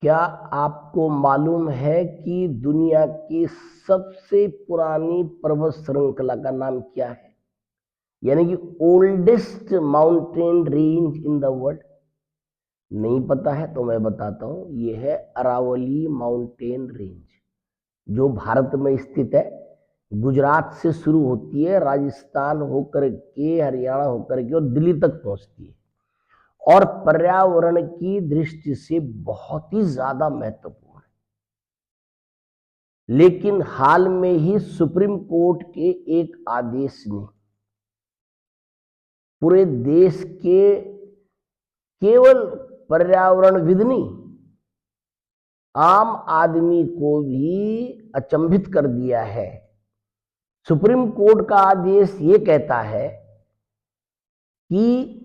क्या आपको मालूम है कि दुनिया की सबसे पुरानी पर्वत श्रृंखला का नाम क्या है? यानी कि oldest mountain range in the world. नहीं पता है तो मैं बताता हूं, यह है अरावली माउंटेन रेंज, जो भारत में स्थित है। गुजरात से शुरू होती है, राजस्थान होकर के, हरियाणा होकर के और दिल्ली तक पहुंचती है, और पर्यावरण की दृष्टि से बहुत ही ज्यादा महत्वपूर्ण है। लेकिन हाल में ही सुप्रीम कोर्ट के एक आदेश ने पूरे देश के केवल पर्यावरणविद नहीं, आम आदमी को भी अचंभित कर दिया है। सुप्रीम कोर्ट का आदेश ये कहता है कि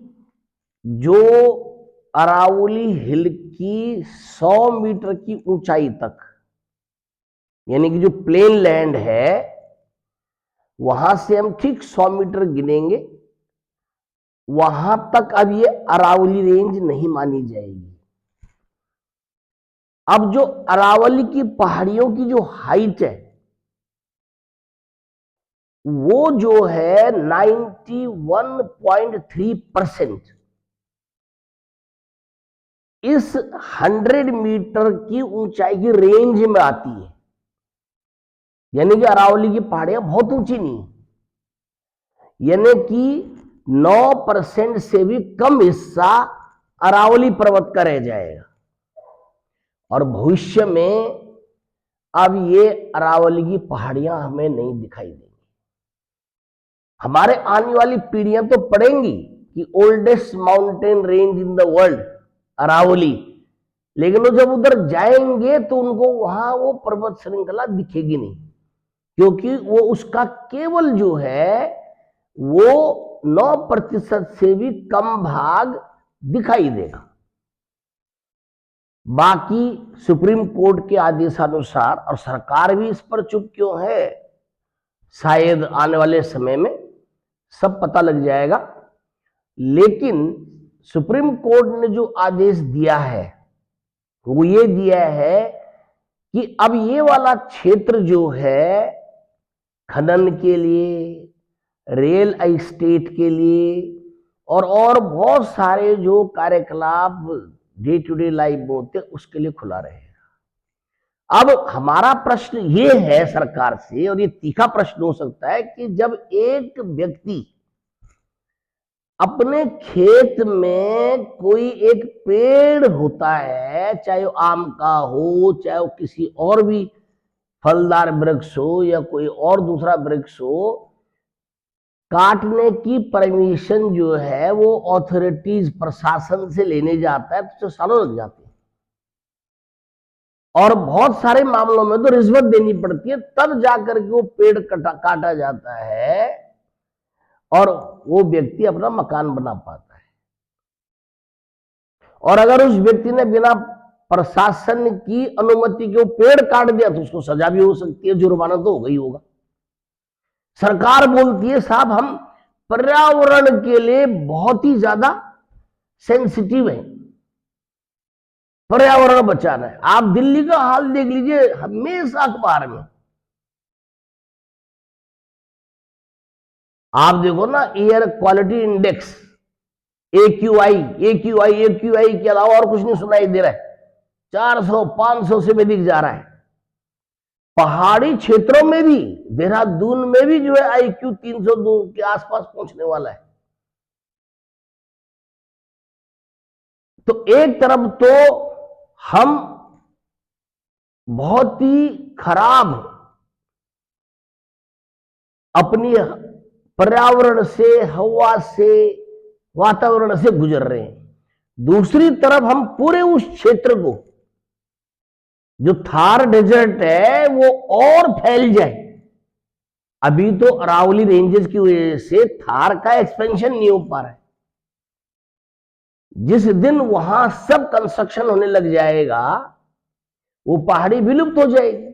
जो अरावली हिल की 100 मीटर की ऊंचाई तक, यानी कि जो प्लेन लैंड है, वहां से हम ठीक 100 मीटर गिनेंगे, वहां तक अब ये अरावली रेंज नहीं मानी जाएगी। अब जो अरावली की पहाड़ियों की जो हाइट है, वो जो है 91.3% इस 100 मीटर की ऊंचाई की रेंज में आती है। यानी कि अरावली की पहाड़ियां बहुत ऊंची नहीं, यानी कि 9% से भी कम हिस्सा अरावली पर्वत का रह जाएगा। और भविष्य में अब ये अरावली की पहाड़ियां हमें नहीं दिखाई देंगी। हमारे आने वाली पीढ़ियां तो पढ़ेंगी कि oldest mountain range in the world Aravalli, लेकिन वो जब उधर जाएंगे तो उनको वहां वो पर्वत श्रृंखला दिखेगी नहीं, क्योंकि वो उसका केवल जो है वो 9% से भी कम भाग दिखाई देगा। बाकी सुप्रीम कोर्ट के आदेशानुसार, और सरकार भी इस पर चुप क्यों है, शायद आने वाले समय में सब पता लग जाएगा। लेकिन सुप्रीम कोर्ट ने जो आदेश दिया है वो ये दिया है कि अब ये वाला क्षेत्र जो है खनन के लिए, रियल एस्टेट के लिए और बहुत सारे जो कार्यकलाप डे टू डे लाइफ में होते उसके लिए खुला रहेगा। अब हमारा प्रश्न ये है सरकार से, और ये तीखा प्रश्न हो सकता है, कि जब एक व्यक्ति अपने खेत में कोई एक पेड़ होता है, चाहे वो आम का हो, चाहे वो किसी और भी फलदार वृक्ष हो या कोई और दूसरा वृक्ष हो, काटने की परमिशन जो है वो ऑथोरिटीज प्रशासन से लेने जाता है तो सालों लग जाते हैं, और बहुत सारे मामलों में तो रिश्वत देनी पड़ती है, तब जाकर के वो पेड़ काटा जाता है और वो व्यक्ति अपना मकान बना पाता है। और अगर उस व्यक्ति ने बिना प्रशासन की अनुमति के वो पेड़ काट दिया तो उसको सजा भी हो सकती है, जुर्माना तो होगा ही होगा। सरकार बोलती है साहब हम पर्यावरण के लिए बहुत ही ज्यादा सेंसिटिव है, पर्यावरण बचाना है। आप दिल्ली का हाल देख लीजिए, हमेशा अखबार में आप देखो ना, एयर क्वालिटी इंडेक्स AQI के अलावा और कुछ नहीं सुनाई दे रहा है, 400-500 से भी अधिक जा रहा है। पहाड़ी क्षेत्रों में भी, देहरादून में भी जो है IQ 302 के आसपास पहुंचने वाला है। तो एक तरफ तो हम बहुत ही खराब अपनी पर्यावरण से, हवा से, वातावरण से गुजर रहे हैं, दूसरी तरफ हम पूरे उस क्षेत्र को, जो थार डेजर्ट है, वो और फैल जाए। अभी तो अरावली रेंजेस की वजह से थार का एक्सपेंशन नहीं हो पा रहा है, जिस दिन वहां सब कंस्ट्रक्शन होने लग जाएगा वो पहाड़ी विलुप्त हो जाएगी।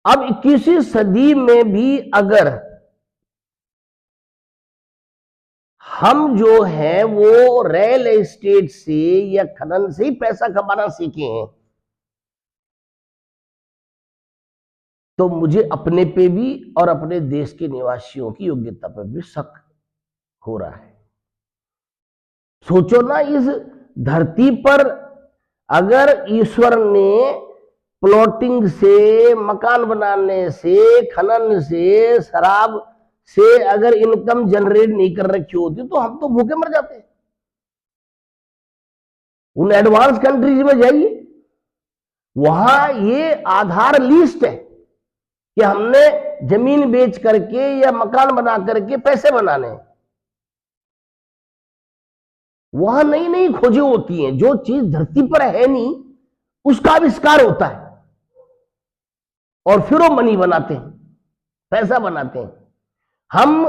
अब 21वीं सदी में भी अगर हम जो है वो रियल एस्टेट से या खनन से ही पैसा कमाना सीखे हैं, तो मुझे अपने पे भी और अपने देश के निवासियों की योग्यता पर भी शक हो रहा है। सोचो ना, इस धरती पर अगर ईश्वर ने प्लॉटिंग से, मकान बनाने से, खनन से, शराब से अगर इनकम जनरेट नहीं कर रखी होती तो हम तो भूखे मर जाते। उन एडवांस कंट्रीज में जाइए, वहां ये आधार लिस्ट है कि हमने जमीन बेच करके या मकान बना करके पैसे बनाने हैं। वहां नई नई खोजें होती हैं, जो चीज धरती पर है नहीं उसका आविष्कार होता है, और फिर वो मनी बनाते हैं, पैसा बनाते हैं। हम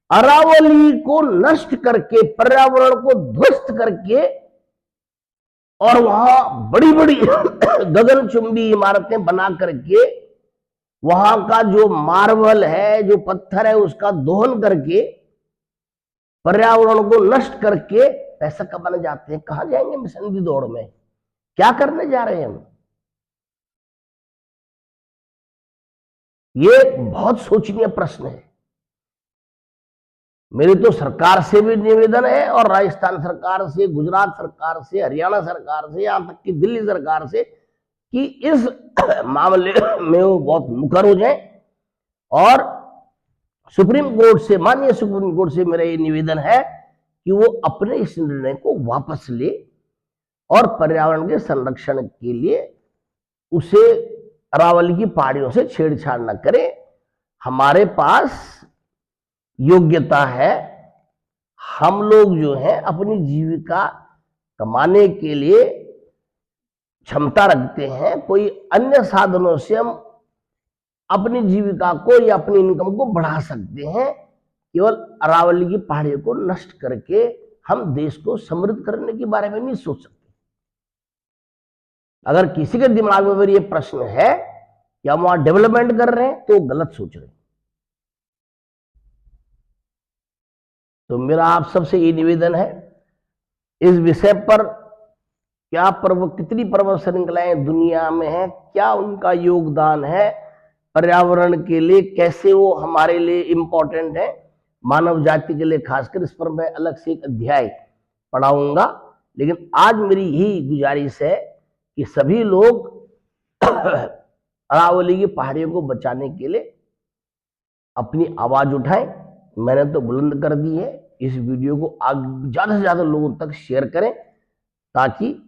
अरावली को नष्ट करके, पर्यावरण को ध्वस्त करके, और वहां बड़ी बड़ी गगनचुंबी इमारतें बना करके, वहां का जो मार्बल है, जो पत्थर है, उसका दोहन करके, पर्यावरण को नष्ट करके पैसा कमाने जाते हैं। कहां जाएंगे मिशन की दौड़ में? क्या करने जा रहे हैं हम? ये बहुत सोचनीय प्रश्न है। मेरी तो सरकार से भी निवेदन है, और राजस्थान सरकार से, गुजरात सरकार से, हरियाणा सरकार से, यहां तक कि दिल्ली सरकार से, कि इस मामले में वो बहुत मुखर हो जाए। और सुप्रीम कोर्ट से, माननीय सुप्रीम कोर्ट से मेरा ये निवेदन है कि वो अपने इस निर्णय को वापस ले और पर्यावरण के संरक्षण के लिए उसे अरावली की पहाड़ियों से छेड़छाड़ न करे। हमारे पास योग्यता है, हम लोग जो है अपनी जीविका कमाने के लिए क्षमता रखते हैं। कोई अन्य साधनों से हम अपनी जीविका को या अपनी इनकम को बढ़ा सकते हैं। केवल अरावली की पहाड़ियों को नष्ट करके हम देश को समृद्ध करने के बारे में नहीं सोच सकते। अगर किसी के दिमाग में ये प्रश्न है कि हम वहां डेवलपमेंट कर रहे हैं, तो गलत सोच रहे हैं। तो मेरा आप सबसे ये निवेदन है, इस विषय पर क्या कितनी पर्वत श्रृंखलाएं दुनिया में है, क्या उनका योगदान है पर्यावरण के लिए, कैसे वो हमारे लिए इंपॉर्टेंट है, मानव जाति के लिए खासकर, इस पर मैं अलग से एक अध्याय पढ़ाऊंगा। लेकिन आज मेरी यही गुजारिश है कि सभी लोग अरावली की पहाड़ियों को बचाने के लिए अपनी आवाज उठाएं। मैंने तो बुलंद कर दी है। इस वीडियो को ज्यादा से ज्यादा लोगों तक शेयर करें, ताकि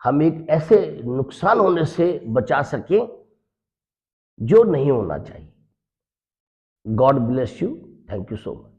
हम एक ऐसे नुकसान होने से बचा सकें जो नहीं होना चाहिए। God bless you. Thank you so much.